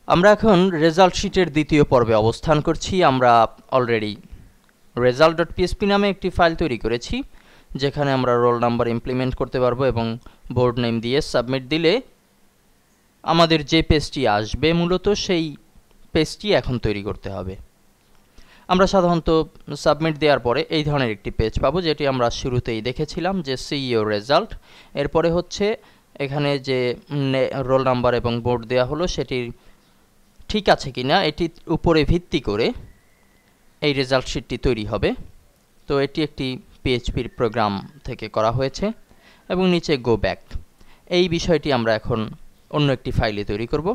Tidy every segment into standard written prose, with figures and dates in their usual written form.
আমরা এখন রেজাল্ট শিটের দ্বিতীয় পর্বে অবস্থান করছি। আমরা অলরেডি result.php নামে একটি ফাইল তৈরি করেছি, যেখানে আমরা রোল নাম্বার ইমপ্লিমেন্ট করতে পারবো এবং বোর্ড নেম দিয়ে সাবমিট দিলে আমাদের যে পেজটি আসবে মূলত সেই পেজটি এখন তৈরি করতে হবে। আমরা সাধারণত সাবমিট দেওয়ার পরে এই ধরনের একটি পেজ পাবো, যেটি আমরা শুরুতেই দেখেছিলাম যে সিইও রেজাল্ট। এরপরে হচ্ছে এখানে যে রোল নাম্বার এবং বোর্ড দেওয়া হলো সেটি ঠিক আছে কিনা এটির উপরে ভিত্তি করে এই রেজাল্ট শিটটি তৈরি হবে। তো এটি একটি পিএইচপির প্রোগ্রাম থেকে করা হয়েছে এবং নিচে গো ব্যাক। এই বিষয়টি আমরা এখন অন্য একটি ফাইলে তৈরি করব।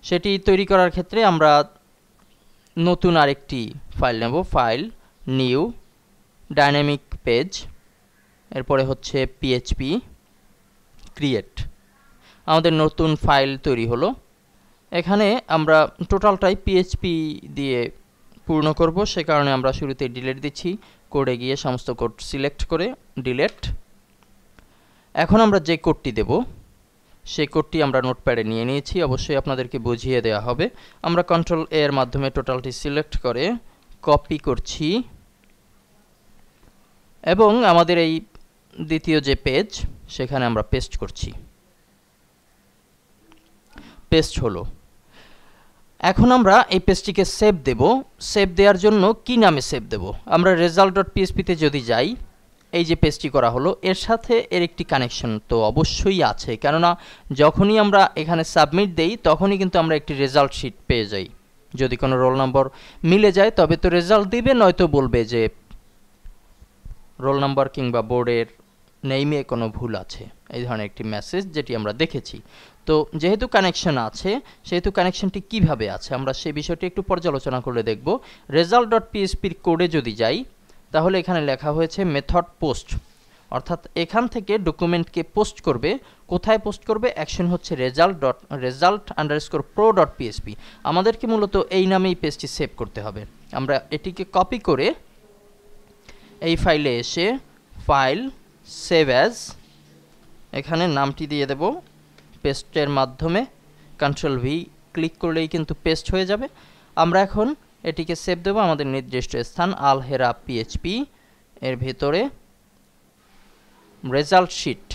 সেটি তৈরি করার ক্ষেত্রে আমরা নতুন আরেকটি ফাইল নেব, ফাইল নিউ ডাইনামিক পেজ, এরপরে হচ্ছে পিএইচপি ক্রিয়েট। আমাদের নতুন ফাইল তৈরি হলো। এখানে আমরা টোটালটাই পিএইচপি দিয়ে পূর্ণ করব, সে কারণে আমরা শুরুতে ডিলিট দিচ্ছি। কোডে গিয়ে সমস্ত কোড সিলেক্ট করে ডিলিট। এখন আমরা যে কোডটি দেব সেই কোডটি আমরা নোটপ্যাডে নিয়ে নিয়েছি, অবশ্যই আপনাদেরকে বুঝিয়ে দেওয়া হবে। আমরা কন্ট্রোল এ এর মাধ্যমে টোটালটি সিলেক্ট করে কপি করছি এবং আমাদের এই দ্বিতীয় যে পেজ সেখানে আমরা পেস্ট করছি। পেস্ট হলো। এখন আমরা এই পেজটিকে সেভ দেব। সেভ দেওয়ার জন্য কি নামে সেভ দেব? আমরা result.php তে যদি যাই, এই যে পেজটি করা হলো এর সাথে এর একটি কানেকশন তো অবশ্যই আছে, কেননা যখনই আমরা এখানে সাবমিট দেই তখনই কিন্তু আমরা একটি রেজাল্ট শিট পেয়ে যাই। যদি কোনো রোল নম্বর মিলে যায় তবে তো রেজাল্ট দিবে, নয়তো বলবে যে রোল নাম্বার কিংবা বোর্ডের নেইমে কোনো ভুল আছে, এই ধরনের একটি মেসেজ যেটি আমরা দেখেছি। তো যেহেতু কানেকশন আছে, সেহেতু কানেকশনটি কিভাবে আছে আমরা সেই বিষয়টি একটু পর্যালোচনা করলে দেখব। result.php এর কোডে যদি যাই তাহলে এখানে লেখা হয়েছে মেথড পোস্ট, অর্থাৎ এখান থেকে ডকুমেন্টকে পোস্ট করবে। কোথায় পোস্ট করবে? অ্যাকশন হচ্ছে result_pro.php। আমাদেরকে মূলত এই নামেই পেজটি সেভ করতে হবে। আমরা এটিকে কপি করে এই ফাইলে এসে ফাইল সেভ অ্যাজ, এখানে নামটি দিয়ে দেব পেস্টের মাধ্যমে। কন্ট্রোল ভি ক্লিক করলেই কিন্তু পেস্ট হয়ে যাবে। আমরা এখন এটিকে সেভ দেব আমাদের নির্দিষ্ট স্থান আলহেরা পিএইচপি এর ভিতরে রেজাল্ট শিট,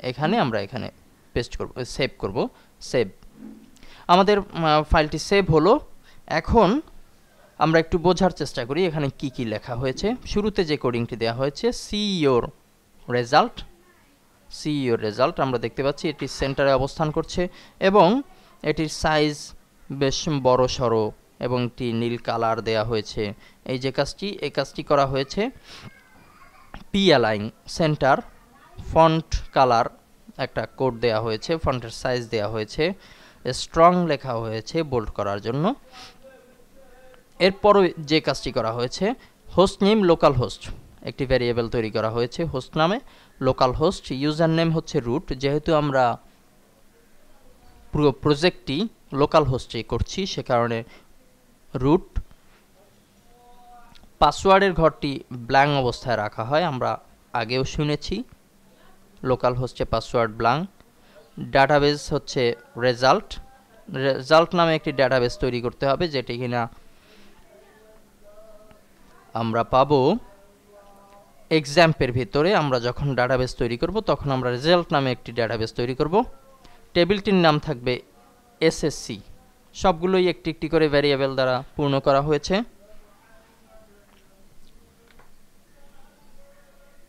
এখানে আমরা এখানে পেস্ট করব, সেভ করব। সেভ, আমাদের ফাইলটি সেভ হলো। এখন আমরা একটু বোঝার চেষ্টা করি এখানে কি কি লেখা হয়েছে। শুরুতে যে কোডিংটি দেওয়া হয়েছে সিইও রেজাল্ট, সিইও রেজাল্ট আমরা দেখতে পাচ্ছি এটি সেন্টারে অবস্থান করছে এবং এটির সাইজ বেশ বড় সড়ো এবং একটি নীল কালার দেয়া হয়েছে। এই যে কাজটি, এই কাজটি করা হয়েছে। P align centre font colour একটা কোড দেয়া হয়েছে, ফন্টের সাইজ দেয়া হয়েছে, স্ট্রং লেখা হয়েছে বোল্ড করার জন্য। এরপর যে কাজটি করা হয়েছে হোস্ট নেম লোকাল হোস্ট, একটি ভ্যারিয়েবল তৈরি করা হয়েছে হোস্ট নামে, লোকাল হোস্ট। ইউজার নেম হচ্ছে রুট, যেহেতু আমরা পুরো প্রজেক্টটি লোকাল হোস্টে করছি সে কারণে রুট। পাসওয়ার্ডের ঘরটি ব্ল্যাঙ্ক অবস্থায় রাখা হয়, আমরা আগেও শুনেছি লোকাল হোস্টে পাসওয়ার্ড ব্ল্যাঙ্ক। ডাটাবেস হচ্ছে রেজাল্ট, রেজাল্ট নামে একটি ডাটাবেস তৈরি করতে হবে, যেটি কিনা আমরা পাবো এক্সাম্পের ভিতরে। আমরা যখন ডাটাবেস তৈরি করব তখন আমরা রেজাল্ট নামে একটি ডাটাবেস তৈরি করব। টেবিলটির নাম থাকবে এসএসসি। সবগুলোই একটি একটি করে ভ্যারিয়েবল দ্বারা পূর্ণ করা হয়েছে।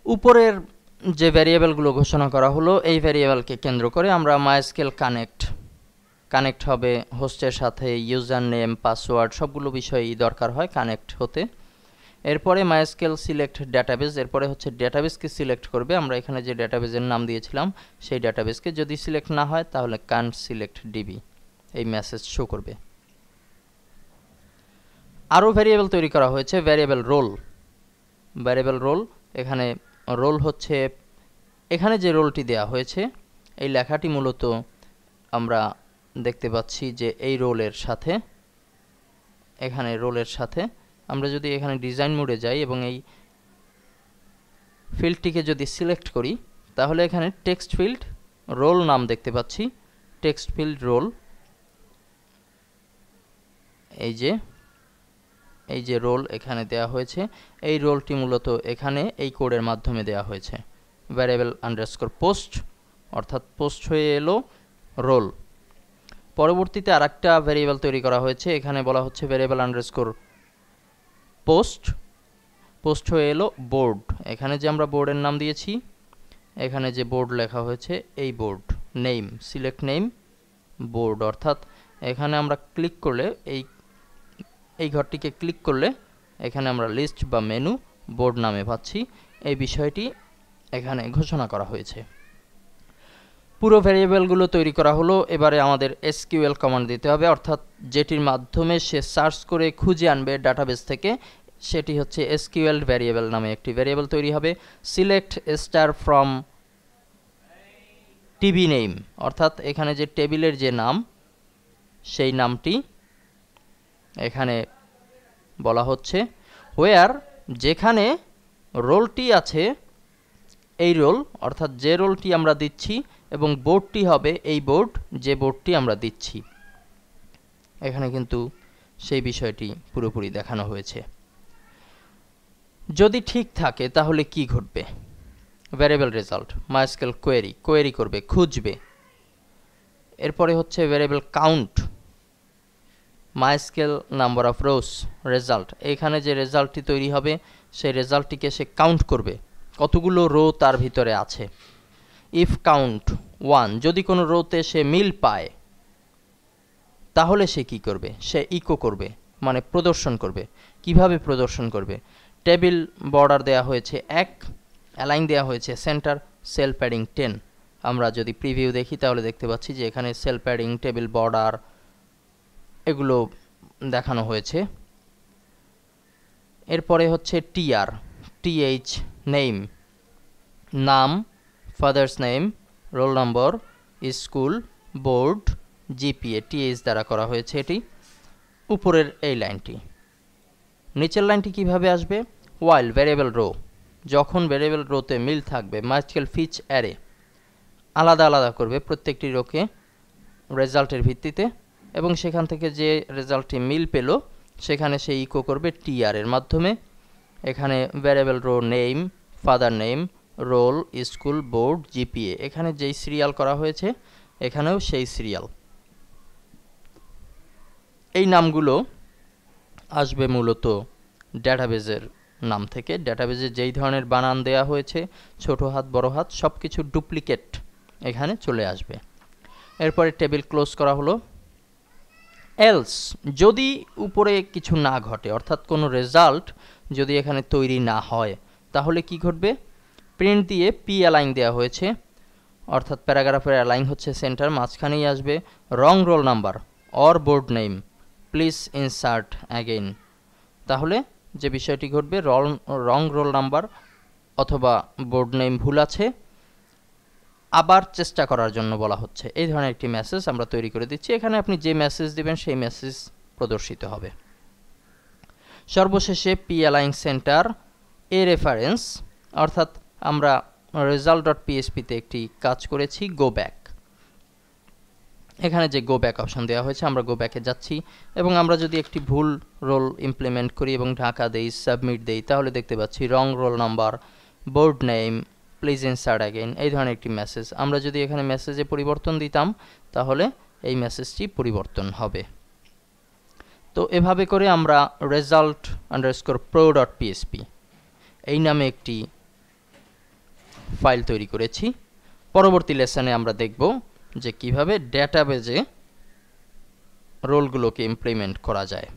উপরের যে ভ্যারিয়েবলগুলো ঘোষণা করা হলো এই ভ্যারিয়েবলকে কেন্দ্র করে আমরা মাইস্কেল কানেক্ট হবে হোস্টের সাথে, ইউজার নেম পাসওয়ার্ড সবগুলো বিষয়ই দরকার হয় কানেক্ট হতে। এরপরে মাইস্কেল সিলেক্ট ডেটাবেস, এরপরে হচ্ছে ডেটাবেসকে সিলেক্ট করবে। আমরা এখানে যে ডেটাবেসের নাম দিয়েছিলাম সেই ডেটাবেসকে, যদি সিলেক্ট না হয় তাহলে কান্ট সিলেক্ট ডিবি এই মেসেজ শো করবে। আরও ভ্যারিয়েবল তৈরি করা হয়েছে, ভ্যারিয়েবল রোল। এখানে রোল হচ্ছে, এখানে যে রোলটি দেয়া হয়েছে এই লেখাটি মূলত আমরা দেখতে পাচ্ছি যে এই রোলের সাথে, এখানে রোলের সাথে আমরা যদি এখানে ডিজাইন মোডে যাই এবং এই ফিল্ডটিকে যদি সিলেক্ট করি তাহলে এখানে টেক্সট ফিল্ড রোল নাম দেখতে পাচ্ছি, টেক্সট ফিল্ড রোল। এই যে রোল এখানে দেয়া হয়েছে, এই রোলটি মূলত এখানে এই কোডের মাধ্যমে দেয়া হয়েছে। ভ্যারিয়েবল আন্ডারস্কোর পোস্ট, অর্থাৎ পোস্ট হয়ে এলো রোল। পরবর্তীতে আরেকটা ভ্যারিয়েবল তৈরি করা হয়েছে, এখানে বলা হচ্ছে ভ্যারিয়েবল আন্ডারস্কোর পোস্ট হয়ে এলো বোর্ড। এখানে যে আমরা বোর্ডের নাম দিয়েছি, এখানে যে বোর্ড লেখা হয়েছে এই board name, select name board, অর্থাৎ এখানে আমরা ক্লিক করলে এই ঘরটিকে ক্লিক করলে এখানে আমরা লিস্ট বা মেনু বোর্ড নামে পাচ্ছি। এই বিষয়টি এখানে ঘোষণা করা হয়েছে। পুরো ভ্যারিয়েবলগুলো তৈরি করা হলো। এবারে আমাদের এসকিউএল কমান্ড দিতে হবে, অর্থাৎ যেটির মাধ্যমে সে সার্চ করে খুঁজে আনবে ডাটাবেস থেকে, সেটি হচ্ছে এসকিউএল ভ্যারিয়েবল নামে একটি ভ্যারিয়েবল তৈরি হবে। Select star from TB name, অর্থাৎ এখানে যে টেবিলের যে নাম সেই নামটি এখানে বলা হচ্ছে। হোয়ার, যেখানে রোলটি আছে এই রোল, অর্থাৎ যে রোলটি আমরা দিচ্ছি, এবং বোর্ডটি হবে এই বোর্ড যে বোর্ডটি আমরা দিচ্ছি। এখানে কিন্তু সেই বিষয়টি পুরোপুরি দেখানো হয়েছে। যদি ঠিক থাকে তাহলে কি ঘটবে? ভ্যারিয়েবল রেজাল্ট মাইস্কেল কোয়েরি করবে, খুঁজবে। এরপরে হচ্ছে variable count MySQL number of rose result, এখানে যে রেজাল্টটি তৈরি হবে সেই রেজাল্টটিকে সে কাউন্ট করবে কতগুলো রো তার ভিতরে আছে। ইফ কাউন্ট 1, যদি কোনো রোতে সে মিল পায় তাহলে সে কি করবে? সে ইকো করবে, মানে প্রদর্শন করবে। কিভাবে প্রদর্শন করবে? টেবিল বর্ডার দেয়া হয়েছে 1, অ্যালাইন দেয়া হয়েছে সেন্টার, সেল প্যাডিং 10। আমরা যদি প্রিভিউ দেখি তাহলে দেখতে পাচ্ছি যে এখানে সেল প্যাডিং, টেবিল বর্ডার এগুলো দেখানো হয়েছে। এরপরে হচ্ছে টিএইচ নেম, নাম, father's name, roll number, school, board, GPA, T H দ্বারা করা হয়েছে এটি। উপরের এই লাইনটি, নিচের লাইনটি কিভাবে আসবে? ওয়াইল ভ্যারিয়েবল রো, যখন ভ্যারিয়েবল রোতে মিল থাকবে মাইস্কেল ফিচ অ্যারে আলাদা আলাদা করবে প্রত্যেকটি রোকে রেজাল্টের ভিত্তিতে, এবং সেখান থেকে যে রেজাল্টটি মিল পেল সেখানে সে ইকো করবে টিআর এর মাধ্যমে। এখানে variable row name, father name, roll, school, board, GPA, এখানে যেই সিরিয়াল করা হয়েছে এখানেও সেই সিরিয়াল। এই নামগুলো আসবে মূলত ডেটাবেজের নাম থেকে। ডেটাবেজে যেই ধরনের বানান দেয়া হয়েছে, ছোট হাত বড় হাত সব কিছু ডুপ্লিকেট এখানে চলে আসবে। এরপরে টেবিল ক্লোজ করা হলো। এলস, যদি উপরে কিছু না ঘটে, অর্থাৎ কোনো রেজাল্ট যদি এখানে তৈরি না হয় তাহলে কি ঘটবে? প্রিন্ট দিয়ে পি অ্যালাইন দেওয়া হয়েছে, অর্থাৎ প্যারাগ্রাফের অ্যালাইন হচ্ছে সেন্টার, মাঝখানেই আসবে wrong roll number or board name, please insert again. তাহলে যে বিষয়টি ঘটবে, রং রোল নাম্বার অথবা বোর্ড নেম ভুল আছে, আবার চেষ্টা করার জন্য বলা হচ্ছে। এই ধরনের একটি মেসেজ আমরা তৈরি করে দিচ্ছি। এখানে আপনি যে মেসেজ দিবেন সেই মেসেজ প্রদর্শিত হবে। সর্বশেষে পি অ্যালাইন সেন্টার এ রেফারেন্স, অর্থাৎ আমরা result.php-তে একটি কাজ করেছি গো ব্যাক। এখানে যে গো ব্যাক অপশন দেওয়া হয়েছে, আমরা গো ব্যাকে যাচ্ছি, এবং আমরা যদি একটি ভুল রোল ইমপ্লিমেন্ট করি এবং ঢাকা দেই, সাবমিট দেই, তাহলে দেখতে পাচ্ছি wrong roll number, board name, please insert again, এই ধরনের একটি মেসেজ। আমরা যদি এখানে মেসেজে পরিবর্তন দিতাম তাহলে এই মেসেজটি পরিবর্তন হবে। তো এভাবে করে আমরা result_pro.php এই নামে একটি ফাইল তৈরি করেছি। পরবর্তী লেসনে আমরা দেখব যে কিভাবে ডেটাবেজে রোলগুলোকে ইমপ্লিমেন্ট করা যায়।